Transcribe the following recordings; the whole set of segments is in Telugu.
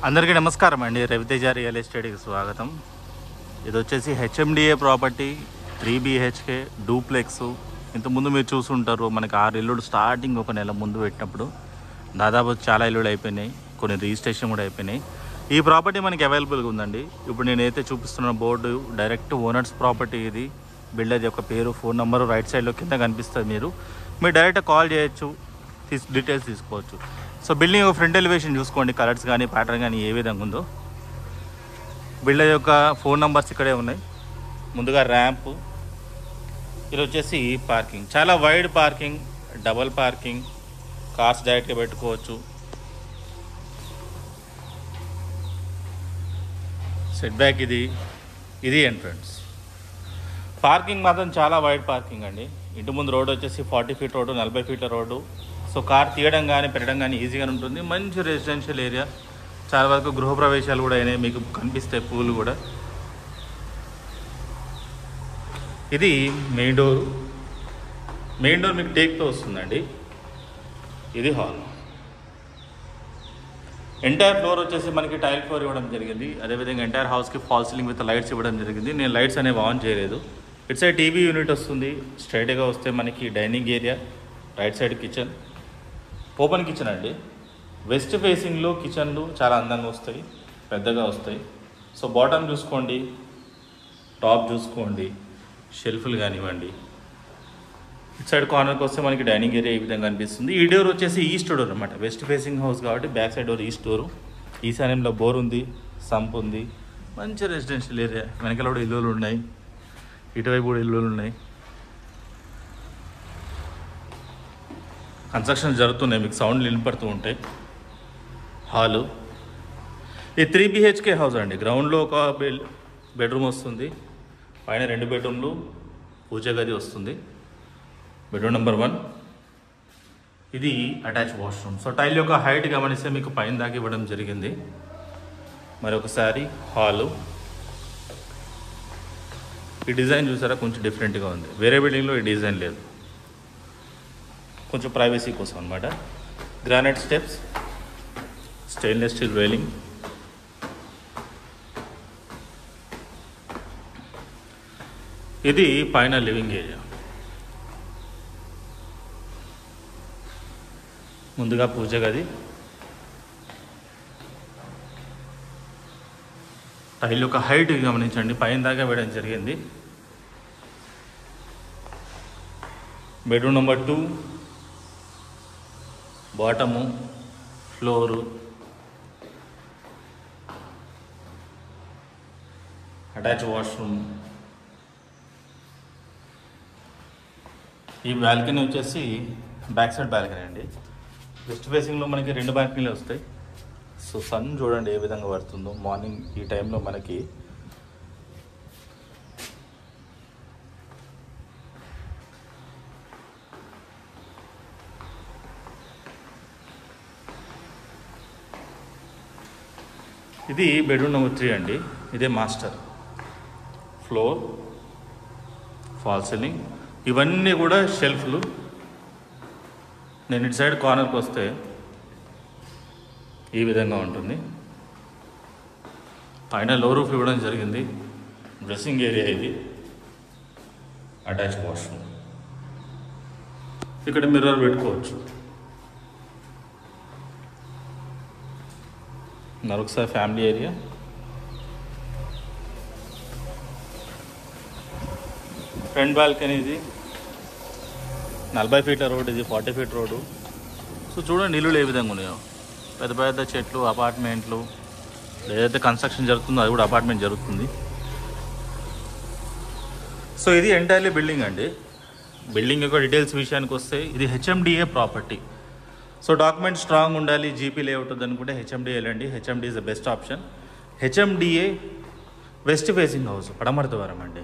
అందరికీ నమస్కారం అండి. రవితేజ రియల్ ఎస్టేట్కి స్వాగతం. ఇది వచ్చేసి హెచ్ఎండిఏ ప్రాపర్టీ 3 BHK డూప్లెక్స్. ఇంతకుముందు మీరు చూసుంటారు, మనకి 6 ఇల్లులు స్టార్టింగ్ ఒక నెల ముందు పెట్టినప్పుడు దాదాపు చాలా ఇల్లులు అయిపోయినాయి, కొన్ని రిజిస్ట్రేషన్ కూడా అయిపోయినాయి. ఈ ప్రాపర్టీ మనకి అవైలబుల్గా ఉందండి. ఇప్పుడు నేనైతే చూపిస్తున్న బోర్డు డైరెక్ట్ ఓనర్స్ ప్రాపర్టీ. ఇది బిల్డర్ యొక్క పేరు, ఫోన్ నెంబరు రైట్ సైడ్లో కింద కనిపిస్తుంది. మీరు డైరెక్ట్ కాల్ చేయొచ్చు, డీటెయిల్స్ తీసుకోవచ్చు. సో బిల్డింగ్ ఫ్రంట్ ఎలివేషన్ చూసుకోండి, కలర్స్ కానీ ప్యాటర్న్ కానీ ఏ విధంగా ఉందో. బిల్డర్ యొక్క ఫోన్ నంబర్స్ ఇక్కడే ఉన్నాయి. ముందుగా ర్యాంప్, ఇది వచ్చేసి పార్కింగ్, చాలా wide parking, double parking, cars డైరెక్ట్గా పెట్టుకోవచ్చు. సెట్ బ్యాక్ ఇది ఎంట్రన్స్. పార్కింగ్ మాత్రం చాలా వైడ్ పార్కింగ్ అండి. ఇంటి ముందు రోడ్ వచ్చేసి 40 ఫీట్ రోడ్డు, 40 ఫీట్ల రోడ్డు. సో కార్ తీయడం కానీ పెట్టడం కానీ ఈజీగానే ఉంటుంది. మంచి రెసిడెన్షియల్ ఏరియా, చాలా వరకు గృహప్రవేశాలు కూడా అయినాయి, మీకు కనిపిస్తాయి పూలు కూడా. ఇది మెయిన్ డోర్ మీకు టేక్తో వస్తుందండి. ఇది హాల్. ఎంటైర్ ఫ్లోర్ వచ్చేసి మనకి టైల్ ఫ్లోర్ ఇవ్వడం జరిగింది. అదేవిధంగా ఎంటైర్ హౌస్కి ఫాల్ సీలింగ్ విత్ లైట్స్ ఇవ్వడం జరిగింది. నేను లైట్స్ అనేవి ఆన్ చేయలేదు. ఇటు సైడ్ టీవీ యూనిట్ వస్తుంది. స్ట్రైట్గా వస్తే మనకి dining area, right side kitchen, open kitchen అండి. వెస్ట్ ఫేసింగ్లో కిచెన్లు చాలా అందంగా వస్తాయి, పెద్దగా వస్తాయి. సో బాటమ్ చూసుకోండి, టాప్ చూసుకోండి, షెల్ఫ్లు కానివ్వండి. ఇటు సైడ్ కార్నర్కి వస్తే మనకి డైనింగ్ ఏరియా ఈ విధంగా కనిపిస్తుంది. ఈ డోర్ వచ్చేసి ఈస్ట్ డోర్ అనమాట. వెస్ట్ ఫేసింగ్ హౌస్ కాబట్టి back side door east door. ఈశాన్యంలో బోర్ ఉంది, సంప్ ఉంది. మంచి రెసిడెన్షియల్ ఏరియా. వెనకాల కూడా ఇల్లులు ఉన్నాయి, ఇటువైపు కూడా ఇల్లులు ఉన్నాయి. కన్స్ట్రక్షన్ జరుగుతున్నాయి, మీకు సౌండ్లు వినపడుతూ ఉంటాయి. హాలు, ఇది 3 BHK హౌస్ అండి. గ్రౌండ్లో ఒక బెడ్రూమ్ వస్తుంది, పైన 2 బెడ్రూమ్లు, పూజ గది వస్తుంది. Bedroom number 1. ఇది అటాచ్ వాష్రూమ్. సో టైల్ యొక్క హైట్ గమనిస్తే మీకు పైన దాకా ఇవ్వడం జరిగింది. మరొకసారి హాలు. ఈ డిజైన్ చూసారా, కొంచెం డిఫరెంట్గా ఉంది. వేరే బిల్డింగ్లో ఈ డిజైన్ లేదు, కొంచెం ప్రైవసీ కోసం అనమాట. Granite steps, stainless steel railing. ఇది పైన లివింగ్ ఏరియా. ముందుగా పూజ గది. టైల్ యొక్క హైట్ గమనించండి, పైన దాకా వేయడం జరిగింది. Bedroom number 2, bottom, floor, attach washroom. ఈ బాల్కనీ వచ్చేసి బ్యాక్ సైడ్ బాల్కనీ అండి. వెస్ట్ ఫేసింగ్లో మనకి 2 బాల్కనీలు వస్తాయి. సో సన్ చూడండి ఏ విధంగా పడుతుందో మార్నింగ్ ఈ టైంలో మనకి. ఇది బెడ్రూమ్ నెంబర్ 3 అండి. ఇదే మాస్టర్. ఫ్లోర్, ఫాల్ సీలింగ్, ఇవన్నీ కూడా షెల్ఫ్లు. నేను ఇటు సైడ్ కార్నర్కి వస్తే ఈ విధంగా ఉంటుంది. పైన లో రూఫ్ ఇవ్వడం జరిగింది. డ్రెస్సింగ్ ఏరియా ఇది. Attach washroom. ఇక్కడ మిర్రర్ పెట్టుకోవచ్చు. మరొకసారి ఫ్యామిలీ ఏరియా. Front balcony. ఇది 40 ఫీట్ల రోడ్, ఇది 40 ఫీట్ రోడ్డు. సో చూడండి ఇల్లులు ఏ విధంగా ఉన్నాయో. పెద్ద పెద్ద చెట్లు, అపార్ట్మెంట్లు. ఏదైతే కన్స్ట్రక్షన్ జరుగుతుందో అది కూడా అపార్ట్మెంట్ జరుగుతుంది. సో ఇది ఎంటైర్లీ బిల్డింగ్ అండి. బిల్డింగ్ యొక్క డీటెయిల్స్ విషయానికి వస్తే ఇది HMDA property. So document strong ఉండాలి, జీపీ లేఅవుట్ అనుకుంటే హెచ్ఎండిఏ వెళ్ళండి. HMD is the best option. HMDA west facing house, పడమర ద్వారం అండి.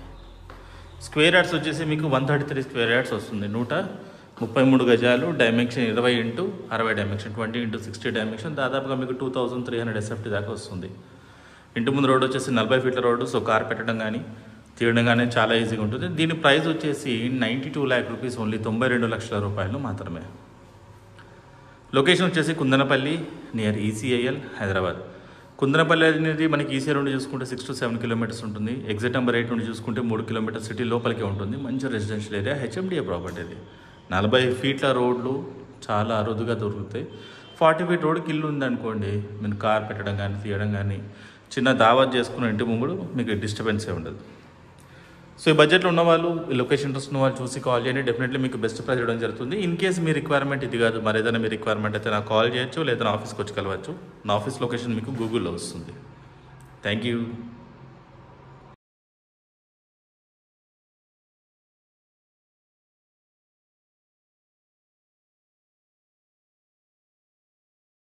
స్క్వేర్ యార్డ్స్ వచ్చేసి మీకు 133 స్క్వేర్ యార్డ్స్ వస్తుంది. 133 గజాలు. Dimension 20 × 60 dimension, 20 × 60 dimension. దాదాపుగా మీకు 2300 SFT దాకా వస్తుంది. ఇంటి ముందు రోడ్ వచ్చేసి 40 ఫీట్ల రోడ్డు. సో కార్ పెట్టడం కానీ తీయడం కానీ చాలా ఈజీగా ఉంటుంది. దీని ప్రైస్ వచ్చేసి 92 lakh rupees ఓన్లీ, 92 లక్షల రూపాయలు మాత్రమే. లొకేషన్ వచ్చేసి కుందనపల్లి నియర్ ECIL హైదరాబాద్. కుందనపల్లి అనేది మనకి ఈసీ నుండి చూసుకుంటే 6 to 7 కిలోమీటర్స్ ఉంటుంది. ఎగ్జిట్ నెంబర్ 8 నుండి చూసుకుంటే 3 కిలోమీటర్స్ సిటీ లోపలికే ఉంటుంది. మంచి రెసిడెన్షియల్ ఏరియా, హెచ్ఎండిఏ ప్రాపర్టీ ఇది. 40 ఫీట్ల రోడ్లు చాలా అరుదుగా దొరుకుతాయి. 40 ఫీట్ రోడ్కి ఇల్లు ఉందనుకోండి, మీరు కార్ పెట్టడం కానీ తీయడం కానీ చిన్న దావత్ చేసుకున్న ఇంటి ముందు మీకు డిస్టర్బెన్సే ఉండదు. సో ఈ బడ్జెట్లో ఉన్న వాళ్ళు, ఈ లొకేషన్ ఇంట్రెస్ట్ ఉన్న వాళ్ళు చూసి కాల్ చేయండి. డెఫినెట్లీ మీకు బెస్ట్ ప్రైస్ ఇవ్వడం జరుగుతుంది. ఇన్ కేస్ మీ రిక్వైర్మెంట్ ఇది కాదు, మరి ఏదైనా మీ రిక్వైర్మెంట్ అయితే నాకు కాల్ చేయొచ్చు, లేదా నా ఆఫీస్కి వచ్చి కలవచ్చు. నా ఆఫీస్ లొకేషన్ మీకు గూగుల్లో వస్తుంది. Thank you.